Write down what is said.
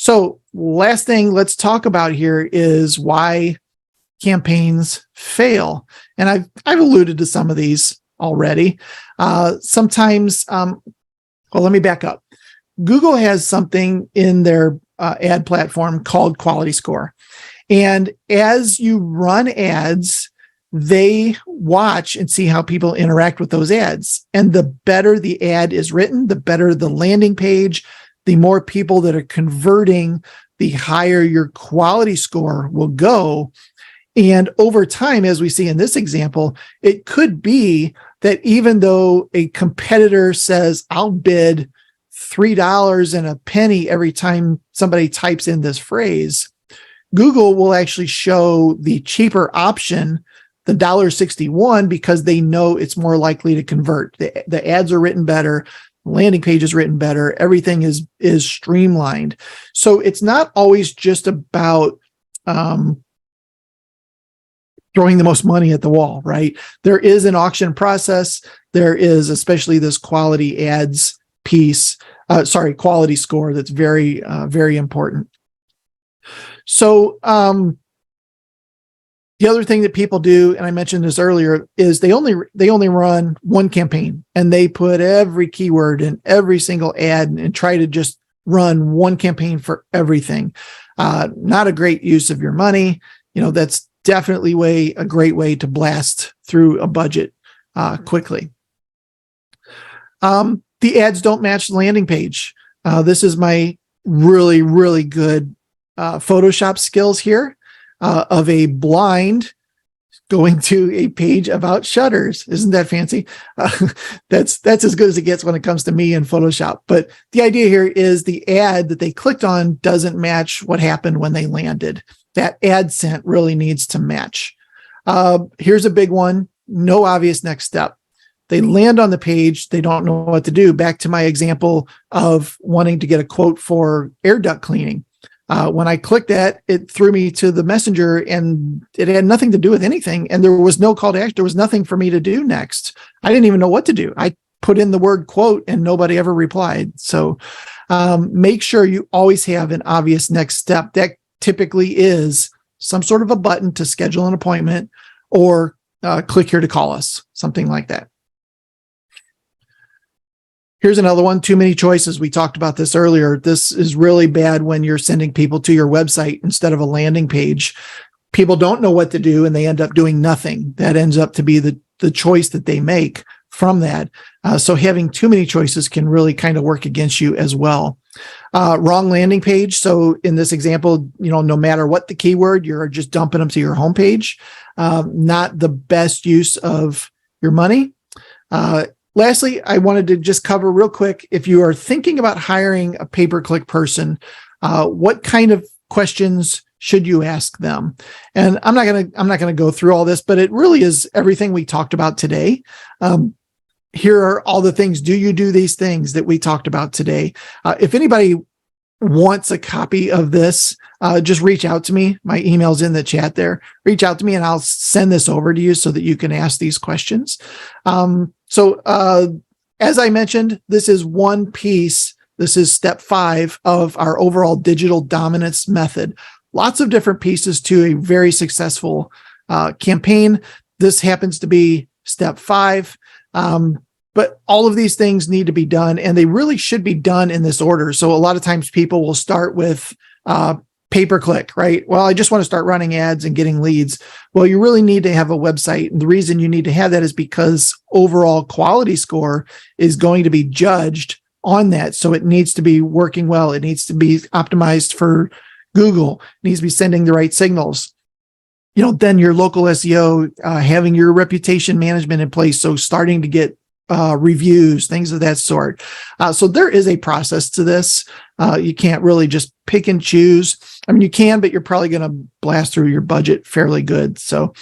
So last thing let's talk about here is why campaigns fail. And I've alluded to some of these already. Sometimes, well, let me back up. Google has something in their ad platform called quality score. And as you run ads, they watch and see how people interact with those ads. And the better the ad is written, the better the landing page, the more people that are converting, the higher your quality score will go. And over time, as we see in this example, it could be that even though a competitor says, I'll bid $3 and a penny every time somebody types in this phrase, Google will actually show the cheaper option, the $1.61, because they know it's more likely to convert. The ads are written better, landing page is written better, everything is streamlined. So it's not always just about throwing the most money at the wall, right? There is an auction process. There is especially this quality ads piece, quality score that's very, very important. So the other thing that people do, and I mentioned this earlier, is they only run one campaign, and they put every keyword in every single ad and try to just run one campaign for everything. Not a great use of your money. That's definitely a great way to blast through a budget quickly. The ads don't match the landing page. This is my really, really good Photoshop skills here of a blind going to a page about shutters. Isn't that fancy? That's as good as it gets when it comes to me in Photoshop. But the idea here is the ad that they clicked on doesn't match what happened when they landed. That ad sent really needs to match. Here's a big one. No obvious next step. They land on the page. They don't know what to do. Back to my example of wanting to get a quote for air duct cleaning. When I clicked that, it threw me to the messenger, and it had nothing to do with anything. And there was no call to action. There was nothing for me to do next. I didn't even know what to do. I put in the word quote and nobody ever replied. So make sure you always have an obvious next step. That typically is some sort of a button to schedule an appointment, or click here to call us, something like that. Here's another one, too many choices. We talked about this earlier. This is really bad when you're sending people to your website instead of a landing page. People don't know what to do, and they end up doing nothing. That ends up to be the choice that they make from that. So having too many choices can really kind of work against you as well. Wrong landing page. So in this example, no matter what the keyword, you're just dumping them to your homepage. Not the best use of your money. Lastly, I wanted to just cover real quick, if you are thinking about hiring a pay-per-click person, what kind of questions should you ask them? And I'm not going to go through all this, but it really is everything we talked about today. Here are all the things. Do you do these things that we talked about today? If anybody wants a copy of this, just reach out to me. My email's in the chat there. Reach out to me and I'll send this over to you so that you can ask these questions. So as I mentioned, this is one piece. This is step 5 of our overall digital dominance method. Lots of different pieces to a very successful campaign. This happens to be step 5. But all of these things need to be done, and they really should be done in this order. So a lot of times people will start with pay-per-click, right? Well, I just want to start running ads and getting leads. Well, you really need to have a website. And the reason you need to have that is because overall quality score is going to be judged on that. So it needs to be working well. It needs to be optimized for Google. It needs to be sending the right signals. Then your local SEO, having your reputation management in place. So starting to get reviews, things of that sort. So there is a process to this. You can't really just pick and choose. I mean, you can, but you're probably going to blast through your budget fairly good. So